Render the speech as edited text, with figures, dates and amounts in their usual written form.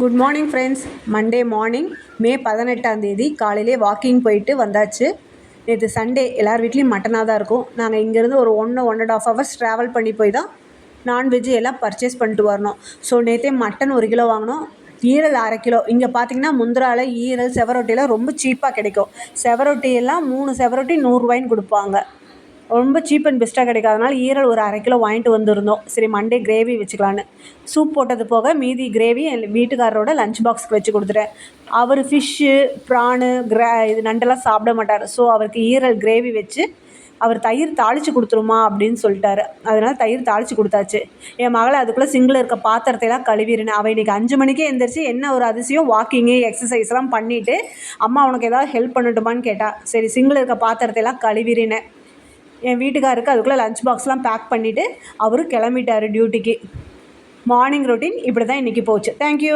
Good morning friends. Monday morning May 18 காலையிலே walking போயிட்டு வந்தாச்சு. நேற்று சண்டே எல்லார் வீட்லேயும் மட்டனாக தான் இருக்கும். நாங்கள் இங்கேருந்து ஒரு 1.5 ஹவர்ஸ் ட்ராவல் பண்ணி போய் தான் நான்வெஜ்ஜு எல்லாம் பர்ச்சேஸ் பண்ணிட்டு வரணும். ஸோ நேற்றே மட்டன் 1 கிலோ வாங்கினோம், ஈரல் 1/2 கிலோ. இங்கே பார்த்தீங்கன்னா முந்திரால ஈரல் செவரொட்டிலாம் ரொம்ப சீப்பாக கிடைக்கும். செவரொட்டி எல்லாம் 3 செவரொட்டி 100 ரூபாய்ன்னு கொடுப்பாங்க. ரொம்ப சீப் அண்ட் பெஸ்ட்டாக கிடைக்காதனால ஈரல் ஒரு 1/2 கிலோ வாங்கிட்டு வந்திருந்தோம். சரி மண்டே கிரேவி வச்சுக்கலான்னு. சூப் போட்டது போக மீதி கிரேவி என் வீட்டுக்காரரோட லஞ்ச் பாக்ஸ்க்கு வச்சு கொடுத்துட்டேன். அவர் ஃபிஷ்ஷு, ப்ரானு, இது நண்டெல்லாம் சாப்பிட மாட்டார். ஸோ அவருக்கு ஈரல் கிரேவி வச்சு அவர் தயிர் தாளித்து கொடுத்துருமா அப்படின்னு சொல்லிட்டாரு. அதனால் தயிர் தாளித்து கொடுத்தாச்சு. என் மகளை அதுக்குள்ளே சிங்கில் இருக்க பாத்திரத்தையெல்லாம் கழுவிடுனேன். அவள் இன்றைக்கி 5 மணிக்கே எழுந்திரிச்சு என்ன ஒரு அதிசயம் வாக்கிங்கு எக்ஸசைஸ்லாம் பண்ணிவிட்டு அம்மா உனக்கு ஏதாவது ஹெல்ப் பண்ணட்டுமான்னு கேட்டால். சரி சிங்கில் இருக்க பாத்திரத்தையெல்லாம் கழுவிறினேன். என் வீட்டுக்காருக்கு அதுக்குள்ளே லஞ்ச் பாக்ஸ்லாம் பேக் பண்ணிவிட்டு அவரும் கிளம்பிட்டார் டியூட்டிக்கு. மார்னிங் ரொட்டீன் இப்படி தான் இன்றைக்கி போச்சு. தேங்க்யூ.